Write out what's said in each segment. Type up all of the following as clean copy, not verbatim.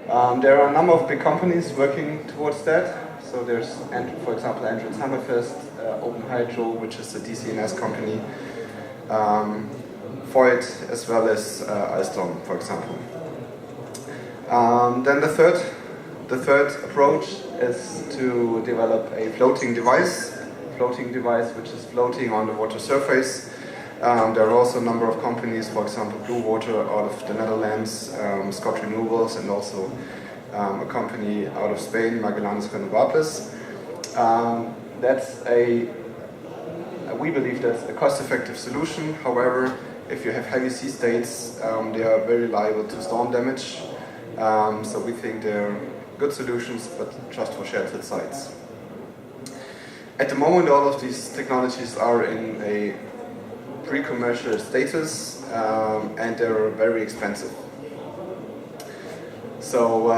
There are a number of big companies working towards that. So there's, for example, Andritz Hammerfest, Open Hydro, which is the DCNS company, Voigt, as well as Alstom, for example. Then the third approach is to develop a floating device which is floating on the water surface. There are also a number of companies, for example, Blue Water out of the Netherlands, Scott Renewables, and also a company out of Spain, Magallanes Renovables. We believe that's a cost-effective solution. However, if you have heavy sea states, they are very liable to storm damage. So we think they're good solutions, but just for sheltered sites. At the moment, all of these technologies are in a pre-commercial status, and they're very expensive. So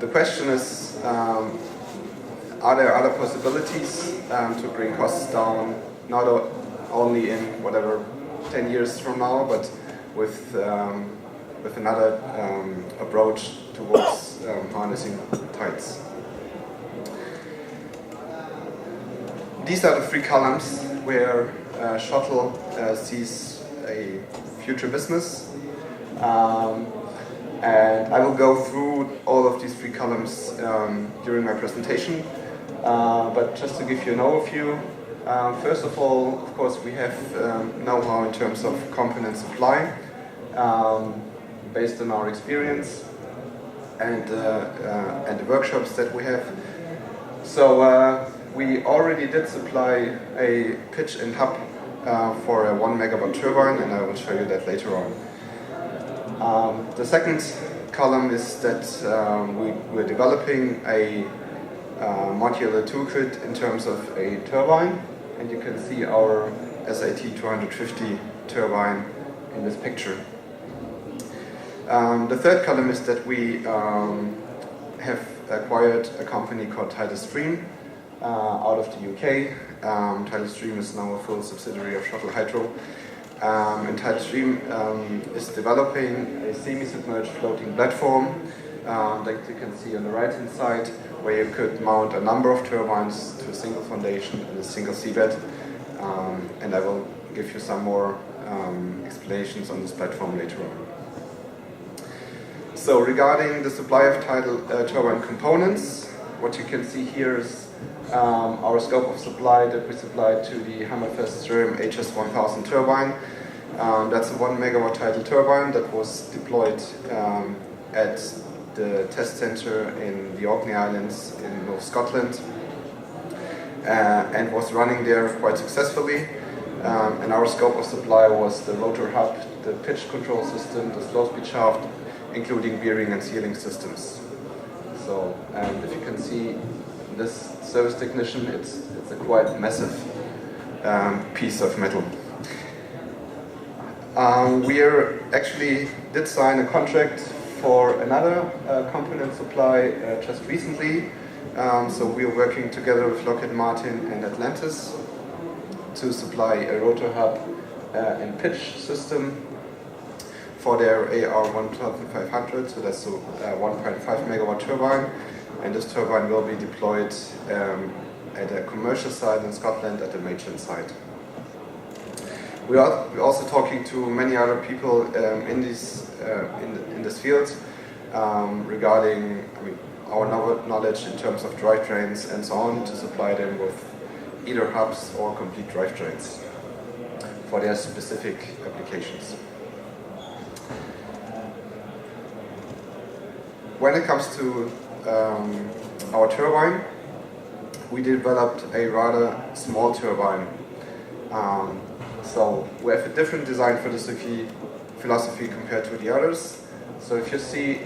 the question is, are there other possibilities to bring costs down, not only in whatever 10 years from now, but with another approach towards harnessing tides. These are the three columns where shuttle sees a future business. And I will go through all of these three columns during my presentation. But just to give you an overview, first of all, of course, we have know-how in terms of component supply, based on our experience and the workshops that we have. So we already did supply a pitch and hub for a 1 megawatt turbine, and I will show you that later on. The second column is that we're developing a modular toolkit in terms of a turbine, and you can see our SAT 250 turbine in this picture. The third column is that we have acquired a company called Tidal Stream out of the UK. Tidal Stream is now a full subsidiary of Shuttle Hydro. And Tidal Stream is developing a semi-submerged floating platform that you can see on the right-hand side, where you could mount a number of turbines to a single foundation and a single seabed. And I will give you some more explanations on this platform later on. So regarding the supply of tidal turbine components, what you can see here is our scope of supply that we supplied to the Hammerfest Sturm HS1000 turbine. That's a 1 megawatt tidal turbine that was deployed at the test center in the Orkney Islands in North Scotland and was running there quite successfully. And our scope of supply was the rotor hub, the pitch control system, the slow speed shaft, including bearing and sealing systems. So, if you can see this service technician, it's a quite massive piece of metal. We actually did sign a contract for another component supply just recently. So we are working together with Lockheed Martin and Atlantis to supply a rotor hub and pitch system for their AR1500, so that's a 1.5 megawatt turbine, and this turbine will be deployed at a commercial site in Scotland at the Machen site. We are also talking to many other people in this field regarding our knowledge in terms of drivetrains and so on, to supply them with either hubs or complete drivetrains for their specific applications. When it comes to our turbine, we developed a rather small turbine. So we have a different design philosophy compared to the others. So if you see,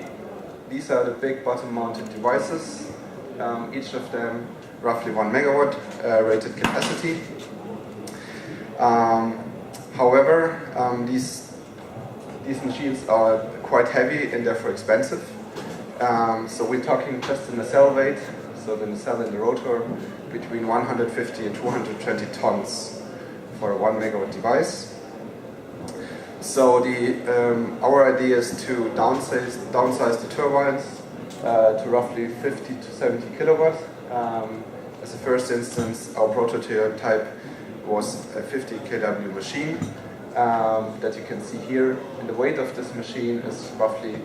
these are the big bottom-mounted devices, each of them roughly 1 megawatt rated capacity. However, these machines are quite heavy and therefore expensive. So we're talking just the nacelle weight, so the nacelle and the rotor, between 150 and 220 tons for a 1 megawatt device. So our idea is to downsize the turbines to roughly 50 to 70 kilowatt. As a first instance, our prototype was a 50 kW machine that you can see here. And the weight of this machine is roughly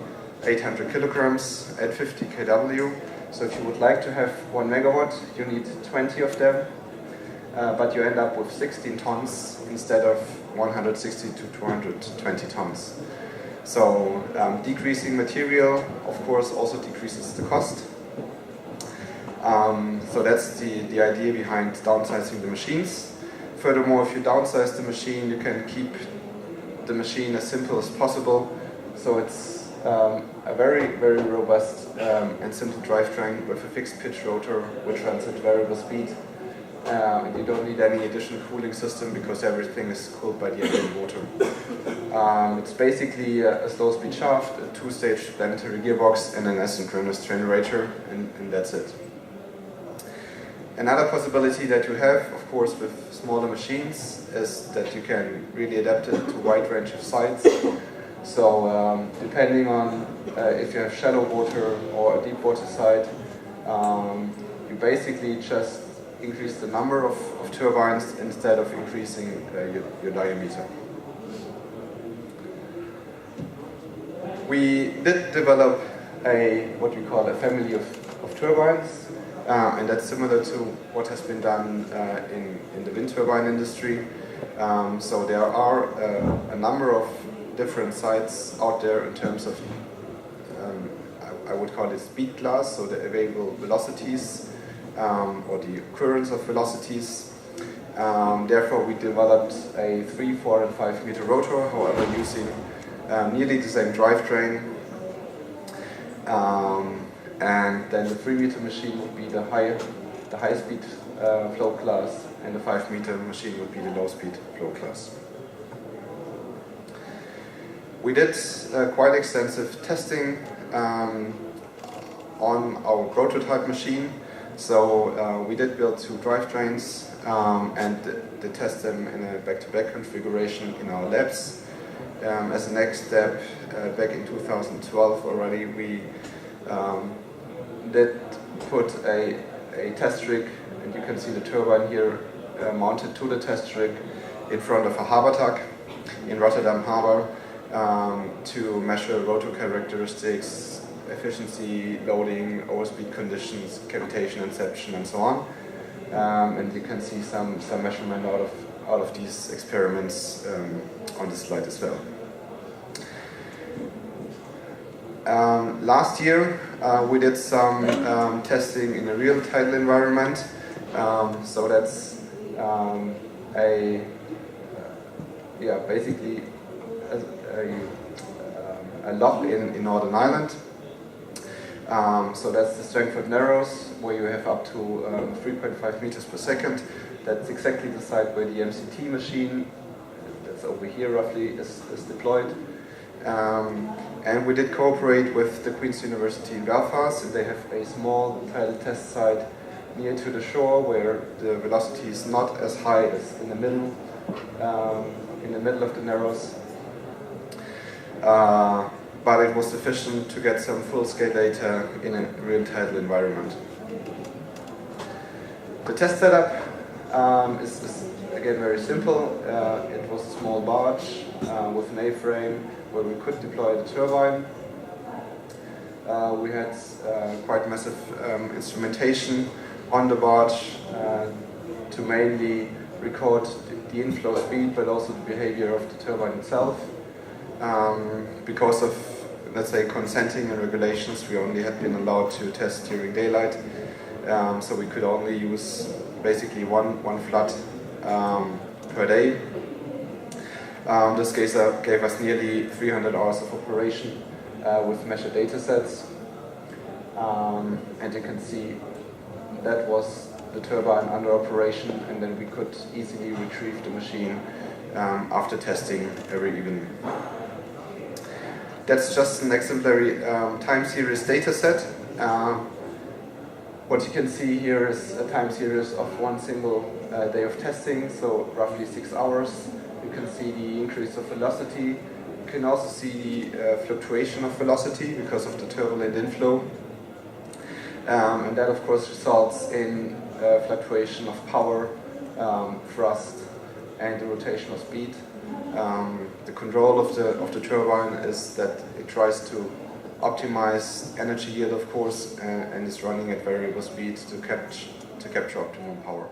800 kilograms at 50 kW. So if you would like to have 1 megawatt, you need 20 of them. But you end up with 16 tons instead of 160 to 220 tons. So decreasing material, of course, also decreases the cost. So that's the idea behind downsizing the machines. Furthermore, if you downsize the machine, you can keep the machine as simple as possible. So it's a very, very robust and simple drivetrain with a fixed pitch rotor which runs at variable speed. And you don't need any additional cooling system because everything is cooled by the engine water. It's basically a slow speed shaft, a two-stage planetary gearbox and an asynchronous generator, and that's it. Another possibility that you have, of course, with smaller machines is that you can really adapt it to a wide range of sites. So depending on if you have shallow water or a deep water site, you basically just increase the number of turbines instead of increasing your diameter. We did develop what we call a family of turbines, and that's similar to what has been done in the wind turbine industry. So there are a number of different sites out there in terms of, I would call it speed class, so the available velocities or the occurrence of velocities. Therefore we developed a 3, 4 and 5 meter rotor, however using nearly the same drivetrain. And then the 3 meter machine would be the high speed flow class, and the 5 meter machine would be the low speed flow class. We did quite extensive testing on our prototype machine. So we did build 2 drivetrains and did test them in a back-to-back configuration in our labs. As a next step, back in 2012 already, we did put a test rig, and you can see the turbine here mounted to the test rig in front of a harbor tug in Rotterdam Harbor to measure rotor characteristics, efficiency, loading, overspeed conditions, cavitation inception, and so on. And you can see some measurement out of these experiments on this slide as well. Last year we did some testing in a real tidal environment. So that's basically a lock in Northern Ireland. So that's the Strangford Narrows, where you have up to 3.5 meters per second. That's exactly the site where the MCT machine, that's over here roughly, is deployed. And we did cooperate with the Queen's University in Belfast, and they have a small tidal test site near to the shore where the velocity is not as high as in the middle of the Narrows. But it was sufficient to get some full-scale data in a real tidal environment. The test setup is again very simple. It was a small barge with an A-frame where we could deploy the turbine. We had quite massive instrumentation on the barge to mainly record the inflow speed, but also the behavior of the turbine itself. Because of, let's say, consenting and regulations, we only had been allowed to test during daylight, so we could only use basically one flood per day. This gave us nearly 300 hours of operation with measured data sets, and you can see that was the turbine under operation, and then we could easily retrieve the machine after testing every evening. That's just an exemplary time series data set. What you can see here is a time series of one single day of testing, so roughly 6 hours. You can see the increase of velocity. You can also see the fluctuation of velocity because of the turbulent inflow. and that of course results in fluctuation of power, thrust, and the rotational speed. The control of the turbine is that it tries to optimize energy yield, of course, and is running at variable speed to capture optimum power.